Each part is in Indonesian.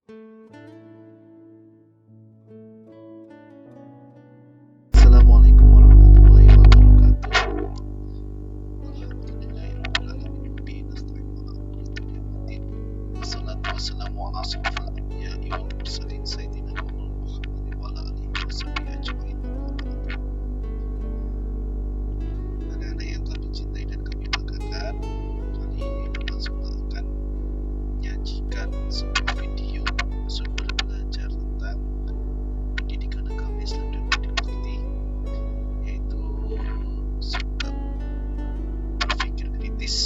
Assalamualaikum warahmatullahi wabarakatuh. Alhamdulillahirrahmanirrahim. Wassalatu wassalamu ala asyrofil anbiya'i wal mursalin sayyidina Muhammadin wa ala alihi washabihi ajmain. Anak-anak yang kami cintai dan kami banggakan, kali ini Mas akan menyajikan sebuah video sumber belajar tentang pendidikan agama Islam dan demokrasi, yaitu surat berpikir kritis,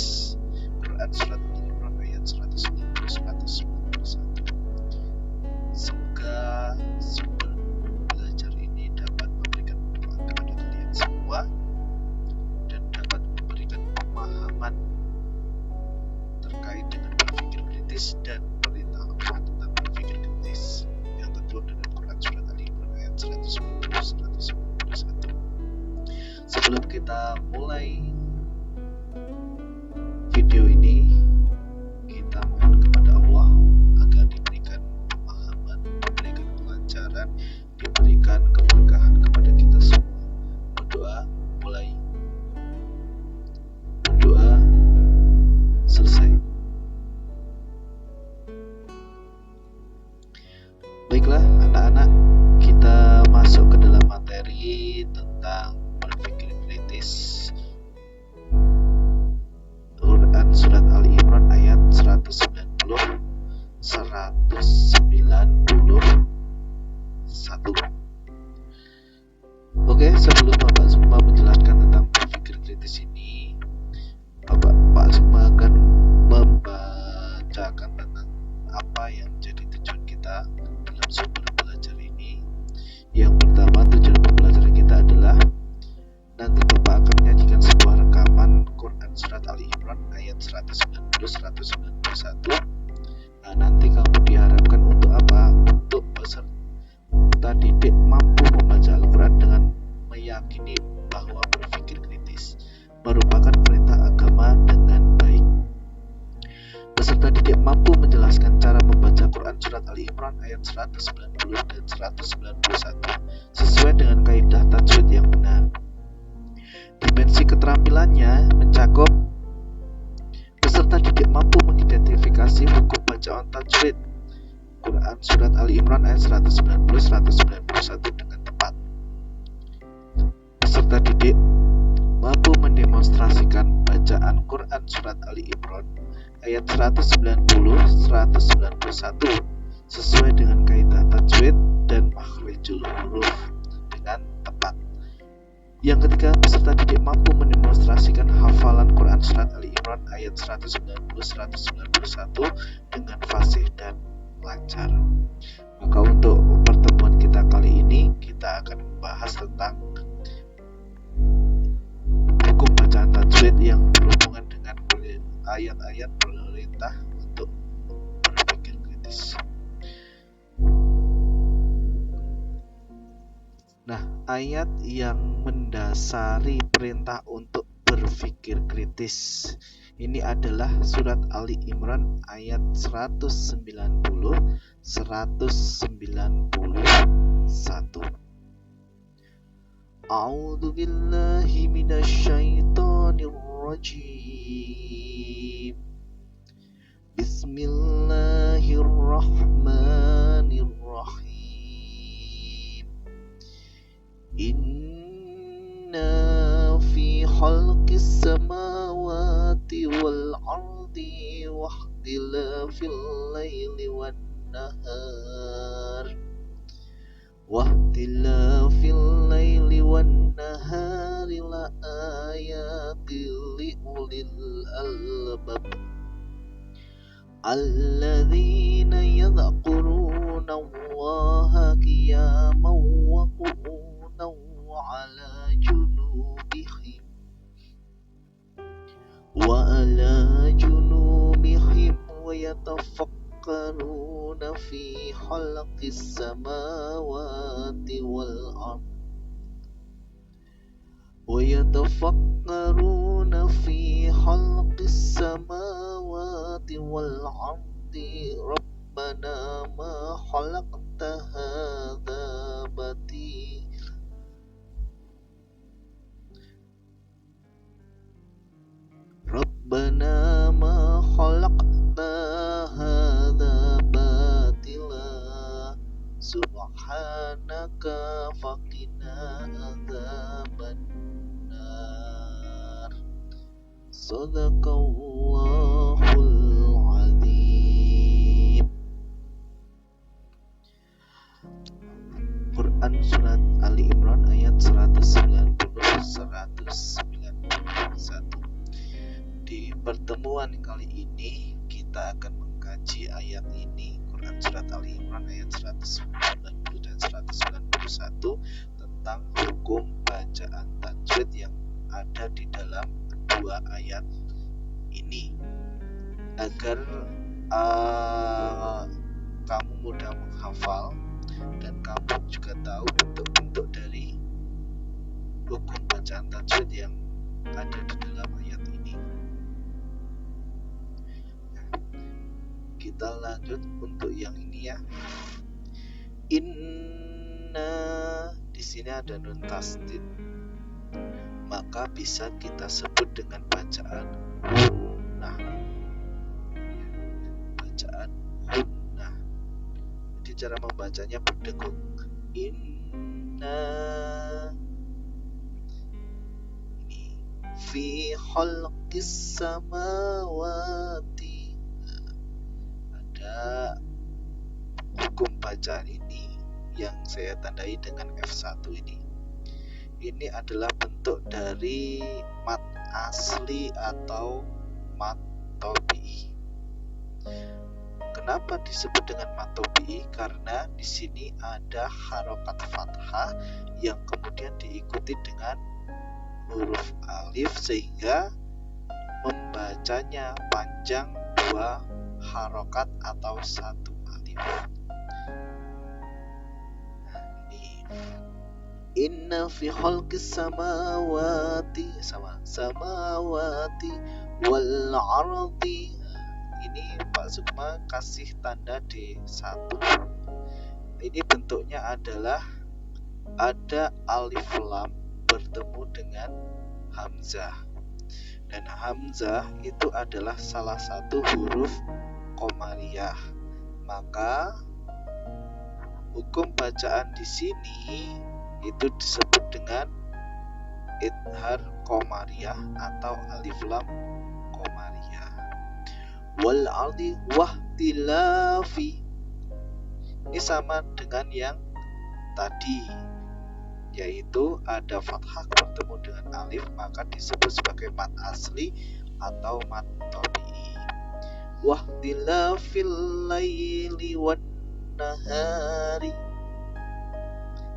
Quran surat Al-Imran ayat 190-191. Semoga sumber belajar ini dapat memberikan manfaat kepada kalian semua dan dapat memberikan pemahaman terkait dengan berpikir kritis dan perintah Allah tentang berpikir kritis yang tertuang dalam Quran surat Al-Imran ayat 190-191. Sebelum kita mulai video ini, kita mohon kepada Allah agar diberikan pemahaman, diberikan kelancaran, diberikan keberkahan kepada kita semua. Berdoa mulai, berdoa selesai. Baiklah anak-anak, kita masuk ke dalam materi tentang berpikir kritis. Quran surat Al-Imran ayat 190-191. Oke, sebelum Bapak semua menjelaskan tentang berpikir kritis ini, Pak semua akan membacakan tentang apa yang menjadi tujuan kita dalam sumber belajar ini. Yang pertama, tujuan pembelajaran kita adalah nanti Bapak akan menyajikan sebuah rekaman Quran surat Al-Imran ayat 190-191. Nah, nanti kamu diharapkan untuk apa? Untuk peserta didik mampu membaca Al-Quran dengan meyakini bahwa berpikir kritis merupakan perintah agama dengan baik. Peserta didik mampu menjelaskan cara membaca Quran surat Al-Imran ayat 190 dan 191 sesuai dengan kaidah tajwid yang benar. Dimensi keterampilannya mencakup peserta didik mampu mengidentifikasi hukum bacaan tajwid Quran surat Ali-Imran ayat 190-191 dengan tepat. Peserta didik mampu mendemonstrasikan bacaan Quran surat Ali-Imran ayat 190-191 sesuai dengan kaidah tajwid dan makhrijul huruf dengan tepat. Yang ketiga, peserta didik mampu mendemonstrasikan hafalan Quran surat Ali-Imran ayat 190-191 dengan fasih dan lancar. Maka untuk pertemuan kita kali ini, kita akan membahas tentang hukum bacaan tajwid yang berhubungan dengan ayat-ayat perintah untuk berpikir kritis. Nah, ayat yang mendasari perintah untuk berpikir kritis ini adalah surat Ali Imran ayat 190-191. A'udzu billahi minasyaitonir rajim. Bismillahirrahmanirrahim. Inna fi khalqis samawati wal ardi wa ikhtilafil laili wan nahar la ayatil li ulil albab alladzina yadhkuruna Allaha qiyaman wa qu'udan wa 'ala junubihim wa yatafakkaruna fi khalqis samawati wal ardh ويتفكرون في خلق السماوات والأرض Rabbana ma khalaqta hadza batil. Rabbana ma khalaqta hadza batila subhanaka faqina adzabannar. Sadaqallahul azim. Quran Surat Ali Imran ayat 190-191. Di pertemuan kali ini kita akan mengkaji ayat ini, Quran Surat Ali Imran ayat 190 dan 191, tentang hukum bacaan tajwid yang ada di dalam dua ayat ini, agar kamu mudah menghafal dan kamu juga tahu bentuk-bentuk dari hukum bacaan tajwid yang ada di dalam ayat ini. Kita lanjut untuk yang ini ya. Inna, di sini ada nun tasdid, maka bisa kita sebut dengan bacaan hunnah. Bacaan hunnah. Jadi cara membacanya berdegung. Inna, ini fi khalqis samawati. Ada hukum bacaan ini yang saya tandai dengan F1 ini. Ini adalah bentuk dari mat asli atau mat tabi'i. Kenapa disebut dengan mat tabi'i? Karena di sini ada harokat fathah yang kemudian diikuti dengan huruf alif, sehingga membacanya panjang dua harokat atau satu alif. Inna fi khalqis samawati samawati wal ardi. Ini Pak Sukma kasih tanda D1. Ini bentuknya adalah ada alif lam bertemu dengan hamzah. Dan hamzah itu adalah salah satu huruf qamariyah. Maka hukum bacaan di sini itu disebut dengan idhar qamariyah atau alif lam qamariyah. Wal ardi wahtilafi. Ini sama dengan yang tadi, yaitu ada fathah bertemu dengan alif, maka disebut sebagai mat asli atau mat tabi'i. Wahtilafil laili wan nahari.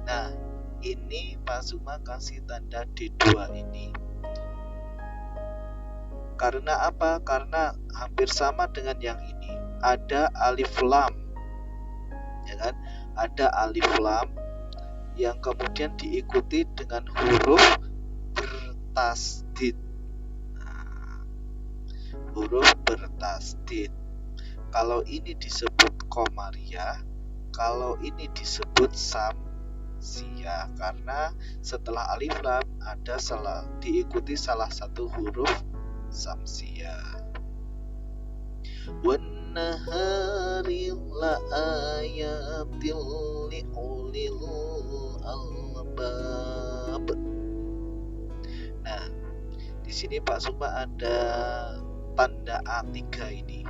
Nah, ini Pak Sukma kasih tanda D2 ini. Karena apa? Karena hampir sama dengan yang ini. Ada alif lam, ya kan? Ada alif lam yang kemudian diikuti dengan huruf bertasdid. Nah, huruf bertasdid. Kalau ini disebut qamariyah, kalau ini disebut samsiyah, karena setelah alif lam ada diikuti salah satu huruf samsiyah. Wan nahari la ayatil li ulil albab. Nah, di sini Pak Sukma ada tanda A3 ini.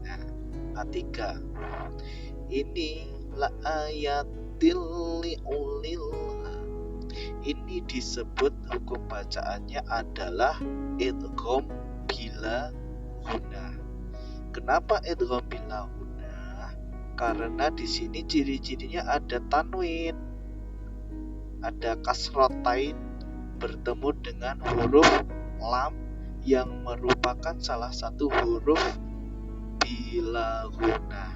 Nah, A3 ini la ayatil li ulil. Ini disebut hukum bacaannya adalah idgham bila gunnah. Kenapa idgham bila gunnah? Karena di sini ciri-cirinya ada tanwin, ada kasrotain bertemu dengan huruf lam yang merupakan salah satu huruf bila gunnah.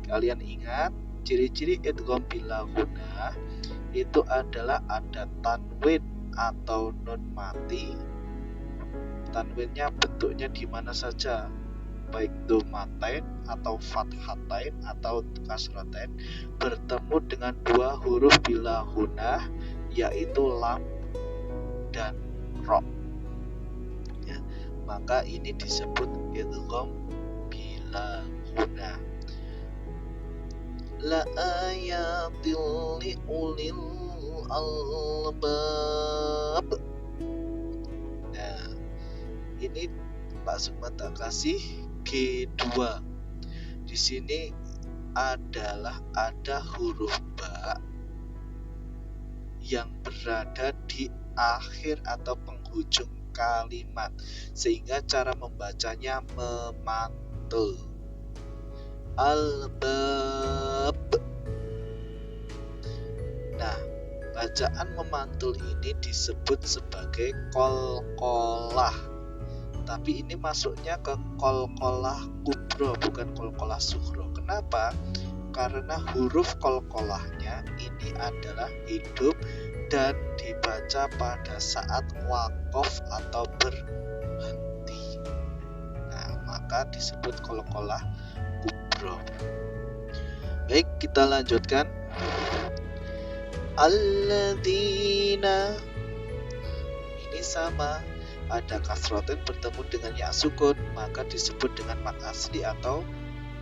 Kalian ingat ciri-ciri idgham bila gunnah itu adalah ada tanwin atau nun mati. Tanwinnya bentuknya di mana saja? baik dhammatain atau fathatain atau kasratain bertemu dengan dua huruf bila gunah, yaitu lam dan ro. Ya, maka ini disebut idgham bila gunah. La ayatil li ulil albab. Nah, ini Pak Sukmata kasih G2. Di sini adalah ada huruf ba yang berada di akhir atau penghujung kalimat, sehingga cara membacanya memantul. Albab. Nah, bacaan memantul ini disebut sebagai qalqalah. Tapi ini masuknya ke qalqalah kubro, bukan qalqalah sughra. Kenapa? Karena huruf qalqalahnya ini adalah hidup dan dibaca pada saat waqaf atau berhenti. Nah, maka disebut qalqalah kubro. Baik, kita lanjutkan. Alladzina, ini sama, ada kasroten bertemu dengan ya sukun, maka disebut dengan mat asli atau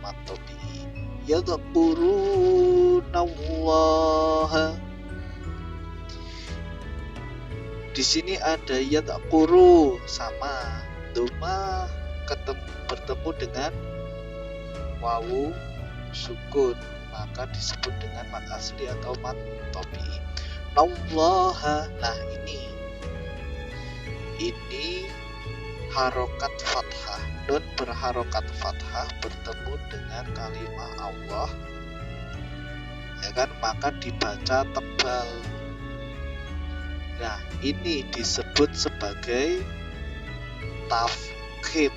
mat tabi'i. Yadhkurunallaha. Di sini ada yadhkuru, sama, dhamma bertemu dengan wawu sukun, maka disebut dengan mat asli atau mat tabi'i. Nallaha. Nah, ini harokat fathah, nun berharokat fathah bertemu dengan kalimat Allah, ya kan, maka dibaca tebal. Nah, ini disebut sebagai tafkhim.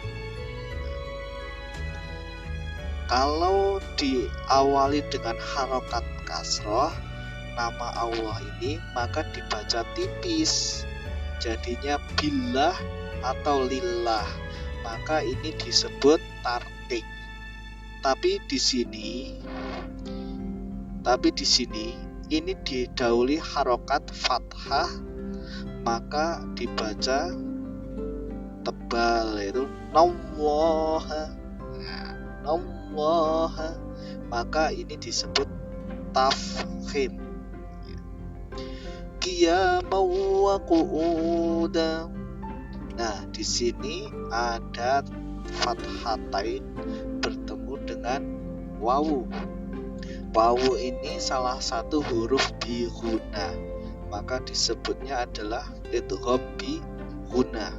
Kalau diawali dengan harokat kasroh nama Allah ini, maka dibaca tipis, jadinya billah atau lillah, maka ini disebut tarqiq. Tapi di sini ini didahului harokat fathah, maka dibaca tebal, yaitu nallaha. Nallaha, maka ini disebut tafkhim. Qiyamau wa qu'uda. Nah, di sini ada fathatain bertemu dengan wawu. Wawu ini salah satu huruf bi ghunah, maka disebutnya adalah idgham bi ghunah.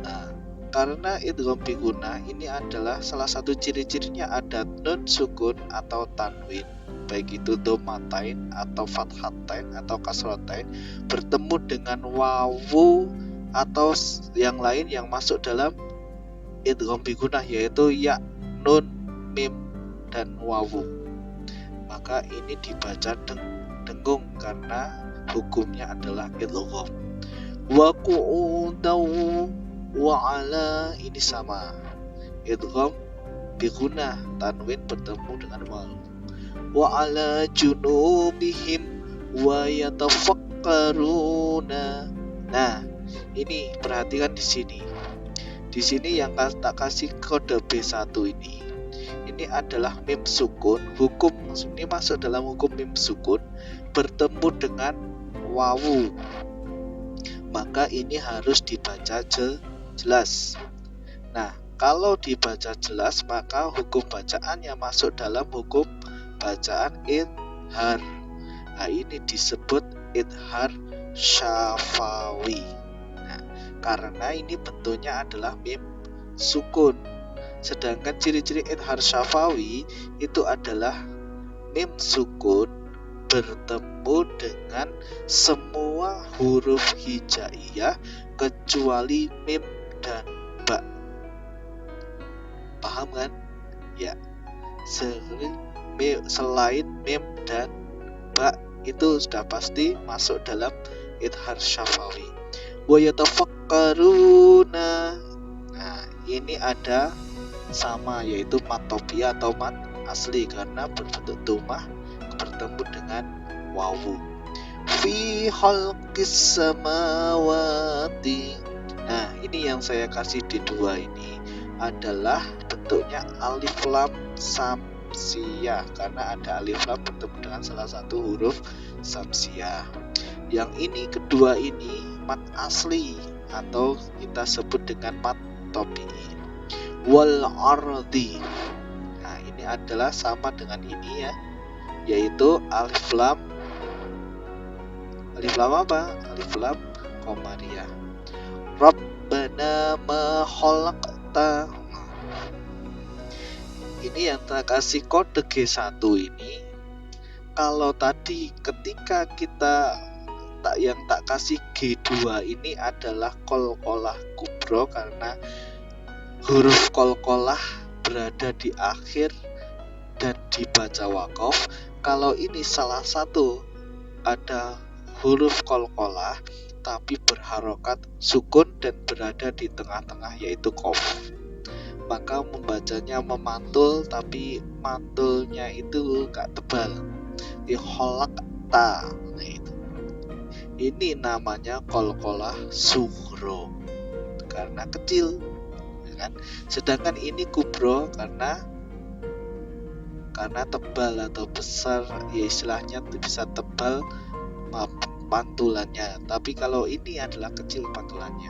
Nah, karena idgham bi ghunah ini adalah salah satu ciri-cirinya ada nun sukun atau tanwin, baik itu dhammatain atau fathatain atau kasratain bertemu dengan wawu atau yang lain yang masuk dalam idgham bi ghunah, yaitu ya, nun, mim dan wawu. Maka ini dibaca dengung karena hukumnya adalah idgham. Wa qu'udau wa ala, ini sama, idgham bi ghunah, tanwin bertemu dengan wawu. Wa ala junubihim wa yatafakkaruna. Nah, ini perhatikan di sini. Di sini yang tak kasih kode B1 ini adalah mim sukun. Hukum ini masuk dalam hukum mim sukun bertemu dengan wawu, maka ini harus dibaca jelas. Nah, kalau dibaca jelas, maka hukum bacaan yang masuk dalam hukum bacaan idhar. Nah, ini disebut idhar syafawi. Nah, karena ini bentuknya adalah mim sukun. Sedangkan ciri-ciri idhar syafawi itu adalah mim sukun bertemu dengan semua huruf hijaiyah kecuali mim dan ba. Paham kan? Ya. Selain mim dan ba itu sudah pasti masuk dalam idhar syafawi. Wa yatafakkaruna. Nah, ini ini ada sama, yaitu mat tobiyah atau mat asli karena berbentuk domah bertemu dengan wawu. Fi khalqis samawati. Nah, ini yang saya kasih di dua ini adalah bentuknya alif lam samsiyah karena ada alif lam bertemu dengan salah satu huruf samsiyah. Yang ini kedua ini mat asli atau kita sebut dengan mat tabi'i. Wal ardi. Nah, ini adalah sama dengan ini ya, yaitu alif lam apa? Alif lam qamariyah. Rabbana ma khalaqta. Ini yang tak kasih kode G1 ini. Kalau tadi ketika kita yang tak kasih G2 ini adalah qalqalah kubro karena huruf qalqalah berada di akhir dan dibaca waqaf. Kalau ini salah satu ada huruf qalqalah tapi berharokat sukun dan berada di tengah-tengah yaitu qaf, maka membacanya memantul tapi mantulnya itu gak tebal. Di khalaqta. Nah, itu. Ini namanya qalqalah sughra karena kecil, kan? Sedangkan ini kubro karena tebal atau besar, ya istilahnya bisa tebal pantulannya. Tapi kalau ini adalah kecil pantulannya,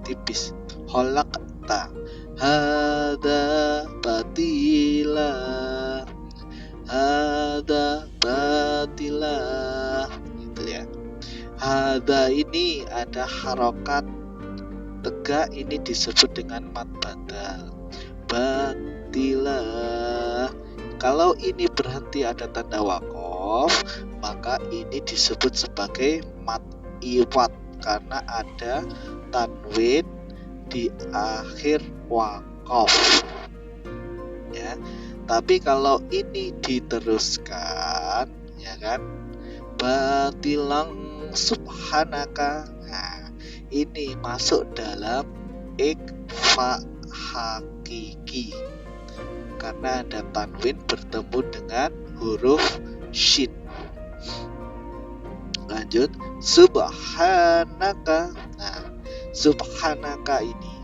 tipis. Khalaqta hada batila, hada batila, gitu ya. Hada ini ada harokat tegak, ini disebut dengan mat badal. Batilah. Kalau ini berhenti ada tanda waqaf, maka ini disebut sebagai mat iwat karena ada tanwin di akhir waqaf. Ya. Tapi kalau ini diteruskan, ya kan? Batilang subhanaka. Nah, ini masuk dalam ikhfa hakiki karena ada tanwin bertemu dengan huruf shin. Lanjut, subhanaka. Nah, subhanaka ini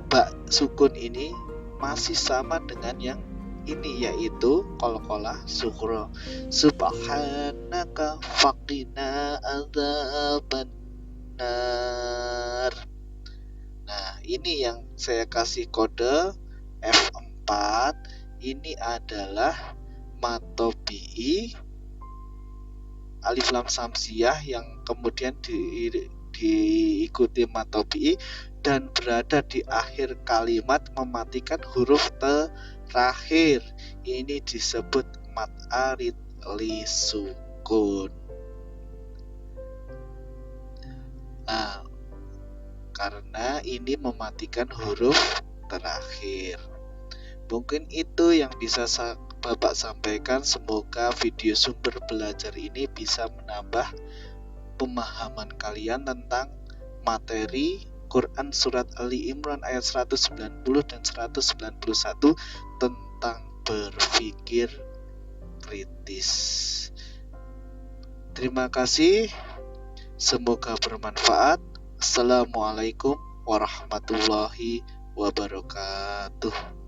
ba sukun ini masih sama dengan yang ini, yaitu qalqalah sughra. Subhanaka faqina adzabannar. Nah, ini yang saya kasih kode F4. Ini adalah mat tabi'i alif lam samsiyah yang kemudian diikuti mat tabi'i dan berada di akhir kalimat mematikan huruf terakhir. Ini disebut mat arid li sukun. Nah, karena ini mematikan huruf terakhir. Mungkin itu yang bisa Bapak sampaikan. Semoga video sumber belajar ini bisa menambah pemahaman kalian tentang materi Quran Surat Ali Imran ayat 190 dan 191 tentang berpikir kritis. Terima kasih, semoga bermanfaat. Assalamualaikum warahmatullahi wabarakatuh.